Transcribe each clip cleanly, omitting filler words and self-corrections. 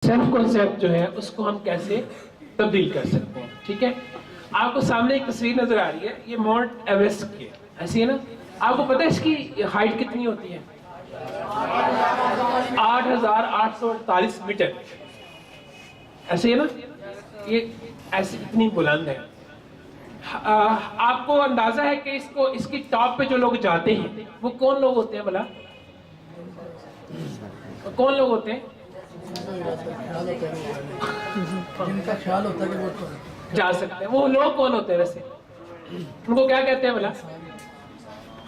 Self concept जो है उसको हम कैसे तब्दील कर सकते हैं। ठीक है, आपको सामने एक तस्वीर नजर आ रही है, ये माउंट एवरेस्ट की है, ऐसी है ना। आपको पता है इसकी हाइट कितनी होती है? 8,848 मीटर, ऐसे है ना, ये ऐसी इतनी बुलंद है। आपको अंदाजा है कि इसकी टॉप पे जो लोग जाते हैं वो कौन लोग होते हैं भला? कौन लोग होते हैं जिनका ख्याल होता है कि वो जा सकते हैं? वो लोग कौन होते हैं वैसे? उनको क्या कहते हैं भला?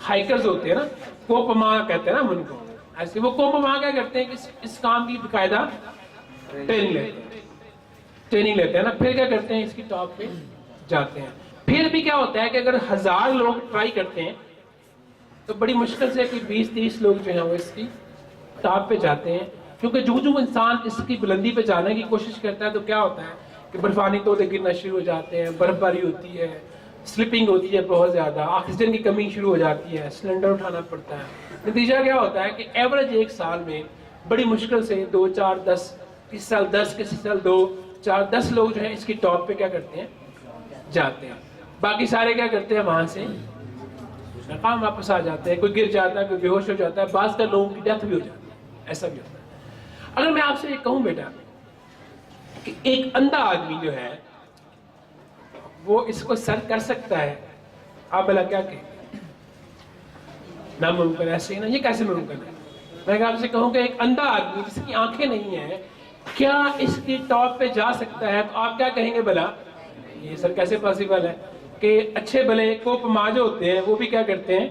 हाइकर्स होते हैं ना, कोपमा कहते हैं ना उनको। ऐसे वो कोपमा क्या करते हैं कि इस काम की बाकायदा ट्रेनिंग लेते हैं ना, फिर क्या करते हैं इसकी टॉप पे जाते हैं। फिर भी क्या होता है कि अगर 1000 लोग ट्राई करते हैं तो बड़ी मुश्किल से कि 20-30 लोग जो है वो इसकी टॉप पे जाते हैं, क्योंकि जो इंसान इसकी बुलंदी पे जाने की कोशिश करता है तो क्या होता है कि बर्फानी तोड़े गिरना शुरू हो जाते हैं, बर्फबारी होती है, स्लिपिंग होती है बहुत ज्यादा, ऑक्सीजन की कमी शुरू हो जाती है, सिलेंडर उठाना पड़ता है। नतीजा क्या होता है कि एवरेज एक साल में बड़ी मुश्किल से 2, 4, 10, किसी साल 10, किसी साल 2, 4, 10 लोग जो है इसकी टॉप पे क्या करते हैं, जाते हैं। बाकी सारे क्या करते हैं, वहां से नाकाम वापस आ जाते हैं। कोई गिर जाता है, कोई बेहोश हो जाता है, बाज़ का लोगों की डेथ भी हो जाती है, ऐसा भी होता है। अगर मैं आपसे ये कहूं बेटा कि एक अंधा आदमी जो है वो इसको सर कर सकता है, आप भला क्या कहें? नामुमकिन, ऐसे ही ना, ये कैसे मुमकिन है? मैं आपसे कहूं कि एक अंधा आदमी जिसकी आंखें नहीं है क्या इसकी टॉप पे जा सकता है, तो आप क्या कहेंगे भला? ये सर कैसे पॉसिबल है कि अच्छे भले कोपमा जो होते हैं वो भी क्या करते हैं,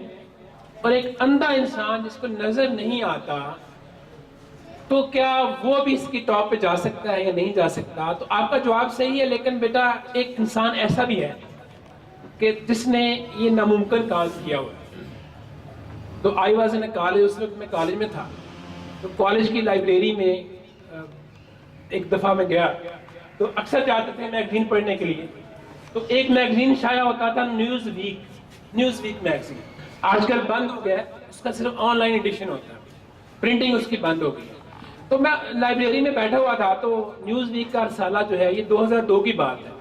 और एक अंधा इंसान जिसको नजर नहीं आता तो क्या वो भी इसकी टॉप पे जा सकता है या नहीं जा सकता? तो आपका जवाब सही है, लेकिन बेटा एक इंसान ऐसा भी है कि जिसने ये नामुमकिन काम किया हुआ है। तो आई वाज इन कॉलेज, उस वक्त मैं कॉलेज में था, तो कॉलेज की लाइब्रेरी में एक दफा मैं गया, तो अक्सर जाते थे मैगजीन पढ़ने के लिए। तो एक मैगजीन शाया होता था, न्यूज वीक मैगजीन, आजकल बंद हो गया, उसका सिर्फ ऑनलाइन एडिशन होता है, प्रिंटिंग उसकी बंद हो गई। तो मैं लाइब्रेरी में बैठा हुआ था, तो न्यूज वीक का रसाला जो है, ये 2002 की बात है,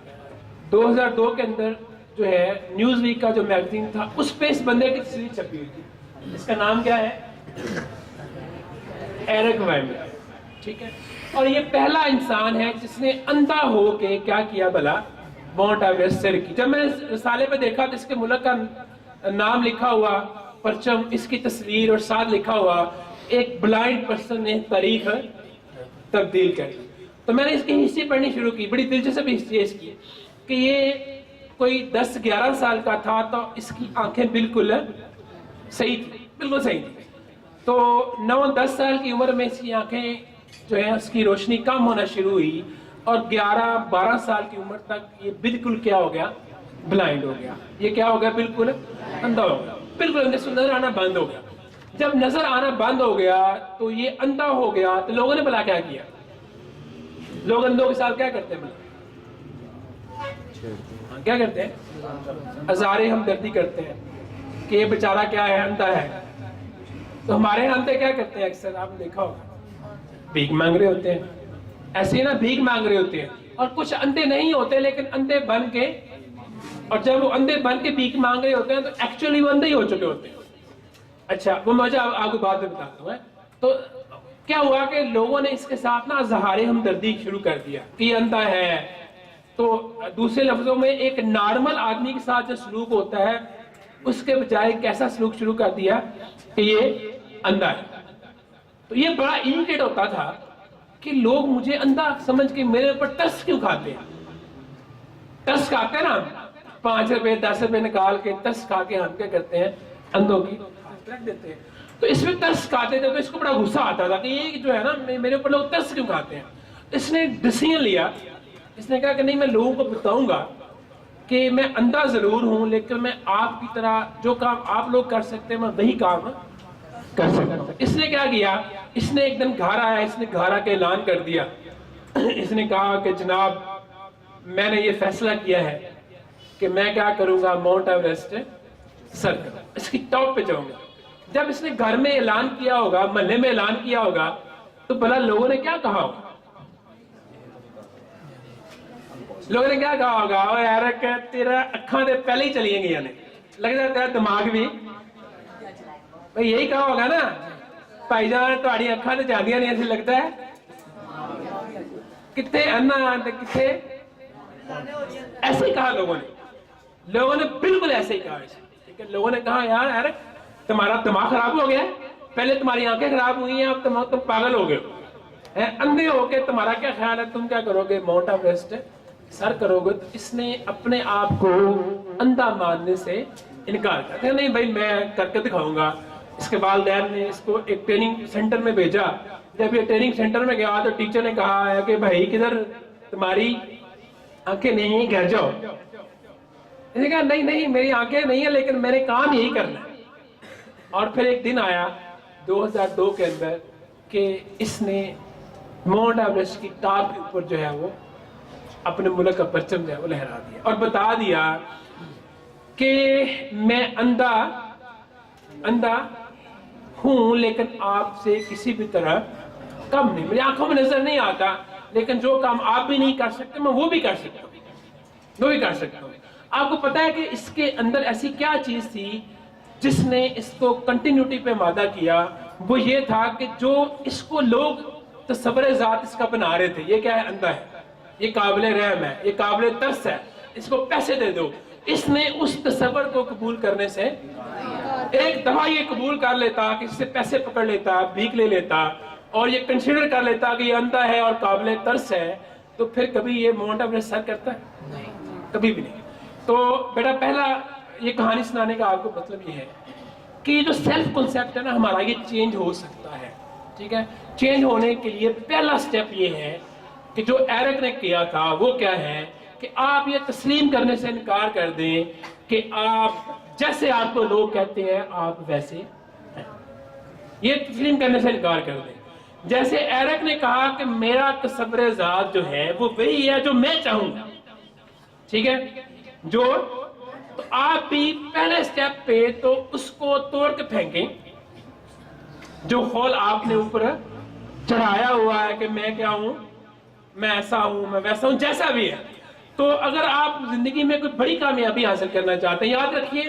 2002 के अंदर जो है न्यूज वीक का जो मैगजीन था उस पे इस बंदे की तस्वीर छपी हुई थी। इसका नाम क्या है? एरिक वाइमर, ठीक है। और ये पहला इंसान है जिसने अंधा हो के क्या किया भला, माउंट एवरेस्ट सर की। जब मैं रसाले पे देखा तो इसके मुल्क का नाम लिखा हुआ, परचम, इसकी तस्वीर, और साथ लिखा हुआ एक ब्लाइंड पर्सन ने तारीख तब्दील कर दी। तो मैंने इसकी हिस्ट्री पढ़नी शुरू की, बड़ी दिलचस्प हिस्ट्री है इसकी, कि ये कोई 10-11 साल का था तो इसकी आंखें बिल्कुल सही थी, बिल्कुल सही थी। तो 9-10 साल की उम्र में इसकी आंखें जो है उसकी रोशनी कम होना शुरू हुई, और 11-12 साल की उम्र तक ये बिल्कुल क्या हो गया, ब्लाइंड हो गया। ये क्या हो गया, बिल्कुल अंधा हो गया, बिल्कुल नजर आना बंद हो गया। जब नजर आना बंद हो गया तो ये अंधा हो गया, तो लोगों ने भला क्या किया? लोग अंधों के साथ क्या करते हैं भला? क्या करते हैं? हजारे हमदर्दी करते हैं कि ये बेचारा क्या है, अंधा है। तो हमारे यहाँ अंधे क्या करते हैं, अक्सर आपने देखा होगा, भीख मांग रहे होते हैं, ऐसे ही ना, भीख मांग रहे होते हैं। और कुछ अंधे नहीं होते लेकिन अंधे बन के, और जब वो अंधे बन के भीख मांग रहे होते हैं तो एक्चुअली वो अंधे ही हो चुके होते हैं। अच्छा, वो मुझे आपको बाद में बताता हूँ। तो क्या हुआ कि लोगों ने इसके साथ ना इज़हारे हमदर्दी शुरू कर दिया कि ये अंधा है। तो दूसरे लफ्जों में एक नॉर्मल आदमी के साथ जो सलूक होता है उसके बजाय कैसा सलूक शुरू कर दिया कि ये अंधा है। तो ये बड़ा इरिटेट होता था कि लोग मुझे अंधा समझ के मेरे ऊपर तरस क्यों खाते हैं। तरस खाते हैं ना, 5 रुपए 10 रुपए निकाल के तरस खा के हम क्या करते हैं, अंधों की रख देते हैं। तो इसमें तरस खाते थे तो इसको बड़ा गुस्सा आता था कि ये जो है ना, मेरे ऊपर लोग तरस क्यों खाते हैं। इसने डिसीजन लिया, इसने कहा कि नहीं, मैं लोगों को बताऊंगा कि मैं अंधा जरूर हूं लेकिन मैं आपकी तरह जो काम आप लोग कर सकते हैं मैं वही काम कर सकता हूं। इसने क्या किया, इसने एक दिन घर आया, इसने घर आके ऐलान कर दिया, इसने कहा कि जनाब मैंने ये फैसला किया है कि मैं क्या करूंगा, माउंट एवरेस्ट सर करूंगा, इसकी टॉप पे जाऊंगा। जब इसने घर में ऐलान किया होगा, महल्ले में ऐलान किया होगा, तो भला लोगों ने क्या कहा होगा? لوگوں نے کیا کہا ہوگا اوے ایرک تیرا اکھاں دے پہلے ہی چلی گئی نے لگتا ہے تیرا دماغ بھی بھئی یہی کہا ہوگا نا بھائی جان تہاڈی اکھاں تے جاندیاں نہیں ایسے لگتا ہے کتنے انا کتنے ایسے ہی کہا لوگوں نے بالکل ایسے ہی کہا ٹھیک ہے لوگوں نے کہا یار ایرک تمہارا دماغ خراب ہو گیا ہے پہلے تمہاری آنکھیں خراب ہوئی ہیں اب تم پاگل ہو گئے اندھے ہو کے تمہارا کیا خیال ہے تم کیا کرو گے ماؤنٹ ایوریسٹ سر کرو گے تو اس نے اپنے آپ کو اندھا ماننے سے انکار کر دیا نہیں بھائی میں کر کے دکھاؤں گا اس کے والدین نے اس کو ایک ٹریننگ سینٹر میں بھیجا جب یہ ٹریننگ سینٹر میں گیا تو ٹیچر نے کہا ہے کہ بھائی کدھر تمہاری آنکھیں نہیں ہیں گھر جاؤ اس نے کہا نہیں میری آنکھیں نہیں ہیں لیکن میں نے کام یہی کرنا ہے اور پھر ایک دن آیا 2002 کے اندر کہ اس نے ماؤنٹ ایوریسٹ کی ٹاپ کے اوپر جو ہے وہ اپنے ملک کا پرچم جو ہے وہ لہرا دیا اور بتا دیا کہ میں اندھا ہوں لیکن آپ سے کسی بھی طرح کم نہیں میری آنکھوں میں نظر نہیں آتا لیکن جو کام آپ بھی نہیں کر سکتے میں وہ بھی کر سکتا ہوں آپ کو پتا ہے کہ اس کے اندر ایسی کیا چیز تھی جس نے اس کو کنٹینیوٹی پہ مادہ کیا وہ یہ تھا کہ جو اس کو لوگ تصور ذات اس کا بنا رہے تھے یہ کیا ہے اندھا ہے یہ قابل رحم ہے یہ قابل ترس ہے اس کو پیسے دے دو اس نے اس تصور کو قبول کرنے سے ایک دفعہ یہ قبول کر لیتا کہ اس سے پیسے پکڑ لیتا بھیک لے لیتا اور یہ کنسیڈر کر لیتا کہ یہ اندھا ہے اور قابل ترس ہے تو پھر کبھی یہ ماؤنٹ ایوریسٹ سر کرتا ہے کبھی بھی نہیں تو بیٹا پہلا یہ کہانی سنانے کا آپ کو مطلب یہ ہے کہ یہ جو سیلف کنسیپٹ ہے نا ہمارا یہ چینج ہو سکتا ہے ٹھیک ہے چینج ہونے کے لیے پہلا سٹیپ یہ ہے کہ جو ایرک نے کیا تھا وہ کیا ہے کہ آپ یہ تسلیم کرنے سے انکار کر دیں کہ آپ جیسے آپ کو لوگ کہتے ہیں آپ ویسے ہیں یہ تسلیم کرنے سے انکار کر دیں جیسے ایرک نے کہا کہ میرا تصور ذات جو ہے وہ وہی ہے جو میں چاہوں گا ٹھیک ہے جو تو آپ بھی پہلے سٹیپ پہ تو اس کو توڑ کے پھینکیں جو خول آپ نے اوپر چڑھایا ہوا ہے کہ میں کیا ہوں میں ایسا ہوں میں ویسا ہوں جیسا بھی ہے تو اگر آپ زندگی میں کوئی بڑی کامیابی حاصل کرنا چاہتے ہیں یاد رکھیے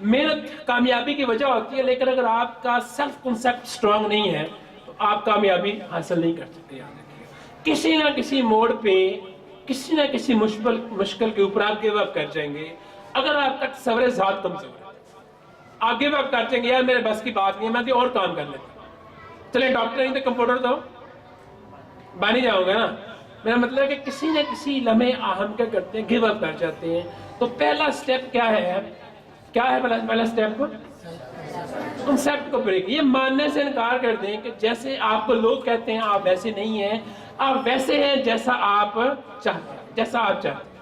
محنت کامیابی کی وجہ ہوتی ہے لیکن اگر آپ کا سیلف کنسیپٹ سٹرونگ نہیں ہے تو آپ کامیابی حاصل نہیں کر سکتے یاد رکھیے کسی نہ کسی موڑ پہ کسی نہ کسی مشکل کے اوپر آپ گیو اپ کر جائیں گے اگر آپ کا تصور ذات کمزور ہے آپ گیو اپ کر جائیں گے یار میرے بس کی بات نہیں ہے میں کوئی اور کام کر لیتا ہوں چلیں ڈاکٹر نہیں تو کمپیوٹر دو بانی جاؤں گا نا میرا مطلب ہے کہ کسی نہ کسی لمحے ہم کیا کرتے ہیں گیو اپ کر جاتے ہیں تو پہلا سٹیپ کیا ہے پہلا سٹیپ کنسیپٹ کو بریک یہ ماننے سے انکار کر دیں کہ جیسے آپ کو لوگ کہتے ہیں آپ ویسے نہیں ہیں آپ ویسے ہیں جیسا آپ چاہتے ہیں